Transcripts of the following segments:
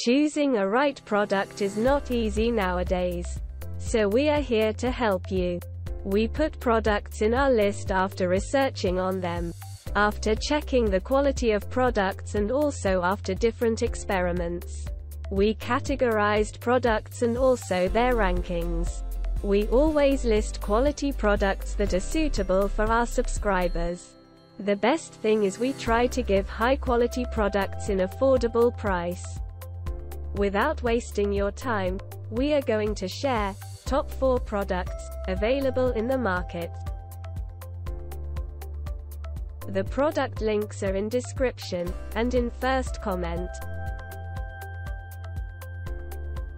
Choosing a right product is not easy nowadays. So we are here to help you. We put products in our list after researching on them, after checking the quality of products, and also after different experiments. We categorized products and also their rankings. We always list quality products that are suitable for our subscribers. The best thing is we try to give high-quality products in affordable price. Without wasting your time, we are going to share top 4 products available in the market. The product links are in description and in first comment.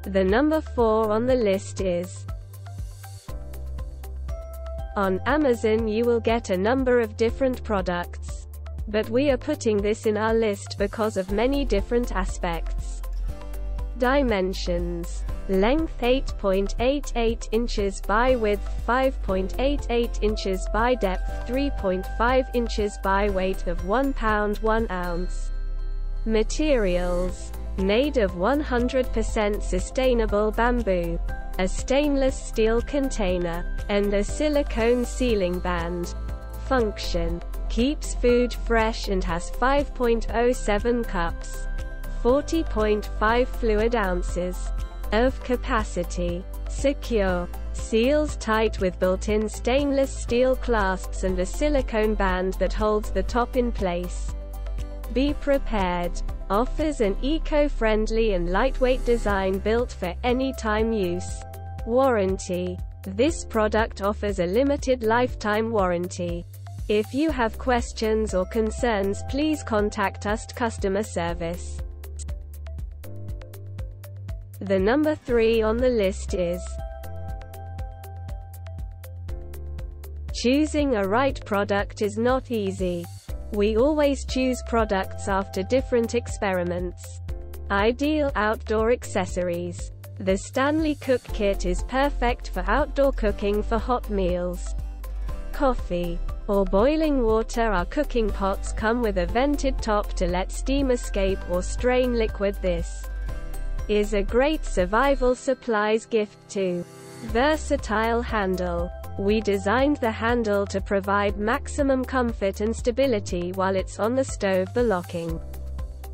The number 4 on the list is. On Amazon you will get a number of different products, but we are putting this in our list because of many different aspects. Dimensions: length 8.88 inches by width 5.88 inches by depth 3.5 inches by weight of 1 pound 1 ounce. Materials: made of 100% sustainable bamboo, a stainless steel container, and a silicone sealing band. Function: keeps food fresh and has 5.07 cups, 40.5 fluid ounces of capacity. Secure: seals tight with built-in stainless steel clasps and a silicone band that holds the top in place. Be prepared: offers an eco-friendly and lightweight design built for anytime use. Warranty: this product offers a limited lifetime warranty. If you have questions or concerns, please contact us customer service. The number 3 on the list is. Choosing a right product is not easy. We always choose products after different experiments. Ideal outdoor accessories: the Stanley Cook Kit is perfect for outdoor cooking for hot meals, coffee, or boiling water. Our cooking pots come with a vented top to let steam escape or strain liquid. This is a great survival supplies gift too. Versatile handle: we designed the handle to provide maximum comfort and stability while it's on the stove. The locking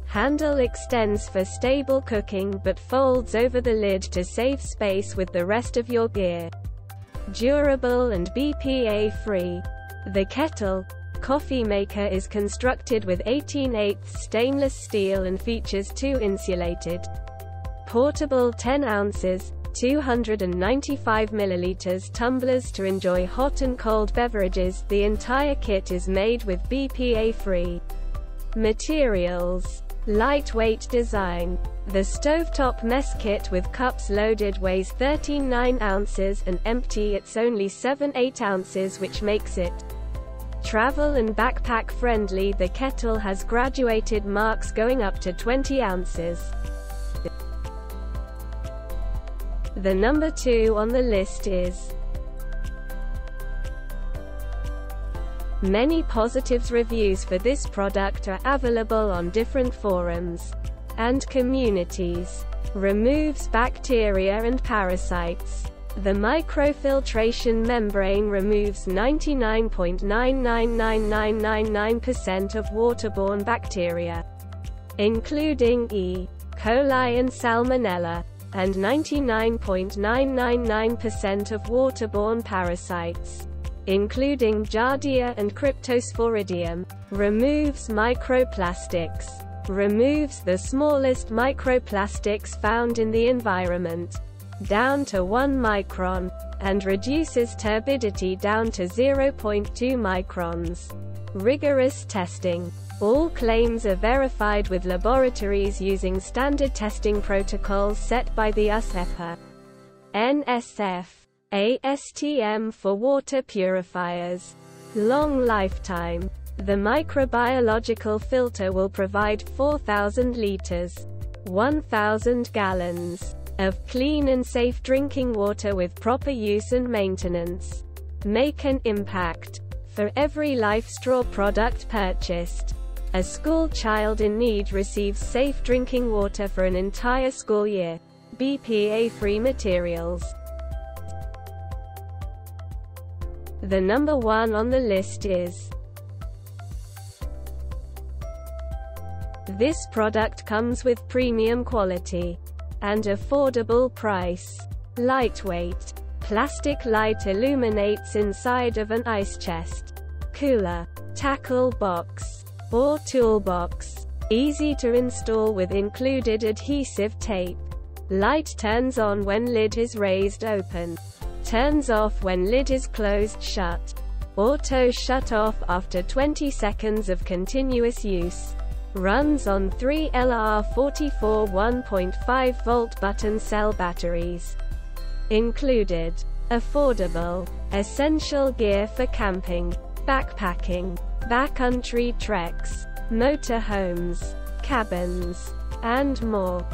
handle extends for stable cooking but folds over the lid to save space with the rest of your gear. Durable and BPA-free. The kettle coffee maker is constructed with 18/8 stainless steel and features 2 insulated, portable 10 ounces, 295 milliliters tumblers to enjoy hot and cold beverages. The entire kit is made with BPA-free materials. Lightweight design: the stovetop mess kit with cups loaded weighs 13.9 ounces and empty it's only 7.8 ounces, which makes it travel and backpack friendly. The kettle has graduated marks going up to 20 ounces. The number 2 on the list is. Many positive reviews for this product are available on different forums and communities. Removes bacteria and parasites. The microfiltration membrane removes 99.999999% of waterborne bacteria, including E. coli and Salmonella, and 99.999% of waterborne parasites, including Giardia and Cryptosporidium. Removes microplastics. Removes the smallest microplastics found in the environment, down to 1 micron, and reduces turbidity down to 0.2 microns. Rigorous testing. All claims are verified with laboratories using standard testing protocols set by the US EPA, NSF, ASTM for water purifiers. Long lifetime. The microbiological filter will provide 4,000 liters, 1,000 gallons, of clean and safe drinking water with proper use and maintenance. Make an impact. For every LifeStraw product purchased, A school child in need receives safe drinking water for an entire school year. BPA-free materials. The number one on the list is. This product comes with premium quality and affordable price. Lightweight. Plastic light illuminates inside of an ice chest, cooler, tackle box, or toolbox. Easy to install with included adhesive tape. Light turns on when lid is raised open. Turns off when lid is closed shut. Auto shut off after 20 seconds of continuous use. Runs on 3 LR44 1.5 volt button cell batteries. Included. Affordable. Essential gear for camping, backpacking, backcountry treks, motorhomes, cabins, and more.